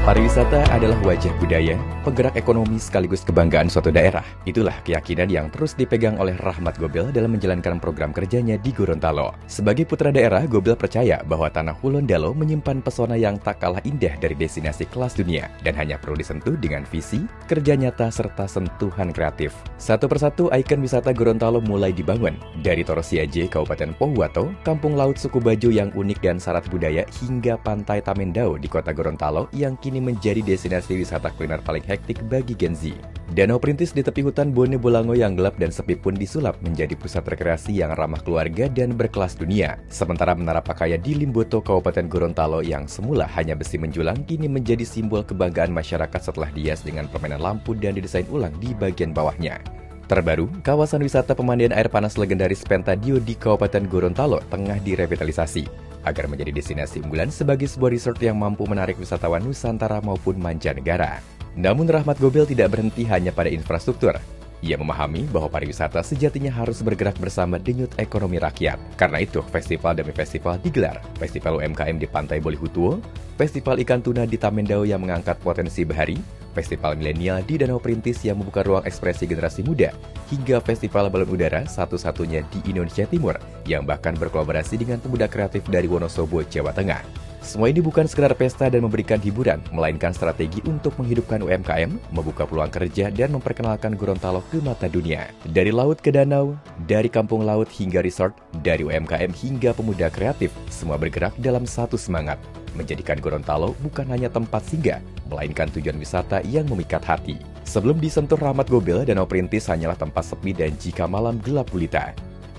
Pariwisata adalah wajah budaya, penggerak ekonomi sekaligus kebanggaan suatu daerah. Itulah keyakinan yang terus dipegang oleh Rahmat Gobel dalam menjalankan program kerjanya di Gorontalo. Sebagai putra daerah, Gobel percaya bahwa tanah Hulondalo menyimpan pesona yang tak kalah indah dari destinasi kelas dunia dan hanya perlu disentuh dengan visi, kerja nyata, serta sentuhan kreatif. Satu persatu ikon wisata Gorontalo mulai dibangun, dari Toro Siaje, Kabupaten Pohuwato, kampung laut suku Bajo yang unik dan syarat budaya, hingga pantai Tamendau di kota Gorontalo yang kini menjadi destinasi wisata kuliner paling hektik bagi Gen Z. Danau Perintis di tepi hutan Bone Bolango yang gelap dan sepi pun disulap menjadi pusat rekreasi yang ramah keluarga dan berkelas dunia. Sementara Menara Pakaya di Limboto, Kabupaten Gorontalo yang semula hanya besi menjulang, kini menjadi simbol kebanggaan masyarakat setelah dihias dengan permainan lampu dan didesain ulang di bagian bawahnya. Terbaru, kawasan wisata pemandian air panas legendaris Pentadio di Kabupaten Gorontalo tengah direvitalisasi agar menjadi destinasi unggulan sebagai sebuah resort yang mampu menarik wisatawan Nusantara maupun mancanegara. Namun Rahmat Gobel tidak berhenti hanya pada infrastruktur. Ia memahami bahwa pariwisata sejatinya harus bergerak bersama denyut ekonomi rakyat. Karena itu, festival demi festival digelar. Festival UMKM di Pantai Bolihutuo, Festival Ikan Tuna di Tamendau yang mengangkat potensi bahari, Festival Milenial di Danau Perintis yang membuka ruang ekspresi generasi muda, hingga Festival Balon Udara satu-satunya di Indonesia Timur yang bahkan berkolaborasi dengan pemuda kreatif dari Wonosobo, Jawa Tengah. Semua ini bukan sekedar pesta dan memberikan hiburan, melainkan strategi untuk menghidupkan UMKM, membuka peluang kerja, dan memperkenalkan Gorontalo ke mata dunia. Dari laut ke danau, dari kampung laut hingga resort, dari UMKM hingga pemuda kreatif, semua bergerak dalam satu semangat, menjadikan Gorontalo bukan hanya tempat singgah, melainkan tujuan wisata yang memikat hati. Sebelum disentuh Rahmat Gobel, Danau Perintis hanyalah tempat sepi dan jika malam gelap gulita.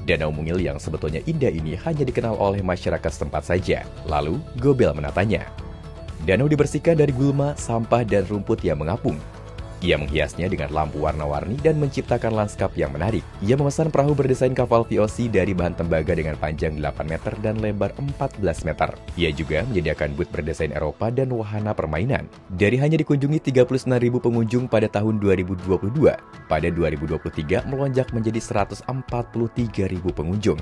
Danau Mungil yang sebetulnya indah ini hanya dikenal oleh masyarakat setempat saja. Lalu, Gobel menatanya. Danau dibersihkan dari gulma, sampah, dan rumput yang mengapung. Ia menghiasnya dengan lampu warna-warni dan menciptakan lanskap yang menarik. Ia memesan perahu berdesain kapal VOC dari bahan tembaga dengan panjang 8 meter dan lebar 14 meter. Ia juga menyediakan booth berdesain Eropa dan wahana permainan. Dari hanya dikunjungi 39.000 pengunjung pada tahun 2022, pada 2023 melonjak menjadi 143.000 pengunjung.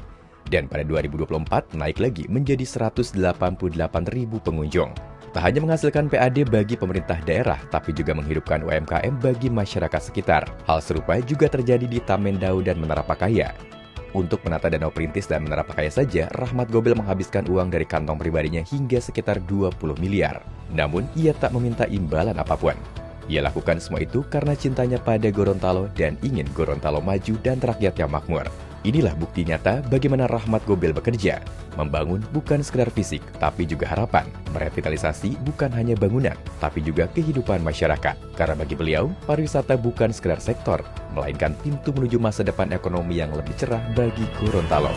Dan pada 2024 naik lagi menjadi 188.000 pengunjung. Tak hanya menghasilkan PAD bagi pemerintah daerah, tapi juga menghidupkan UMKM bagi masyarakat sekitar. Hal serupa juga terjadi di Tamendau dan Menara Pakaya. Untuk menata Danau Perintis dan Menara Pakaya saja, Rahmat Gobel menghabiskan uang dari kantong pribadinya hingga sekitar 20 miliar. Namun, ia tak meminta imbalan apapun. Ia lakukan semua itu karena cintanya pada Gorontalo dan ingin Gorontalo maju dan rakyat yang makmur. Inilah bukti nyata bagaimana Rahmat Gobel bekerja. Membangun bukan sekedar fisik, tapi juga harapan. Merevitalisasi bukan hanya bangunan, tapi juga kehidupan masyarakat. Karena bagi beliau, pariwisata bukan sekedar sektor, melainkan pintu menuju masa depan ekonomi yang lebih cerah bagi Gorontalo.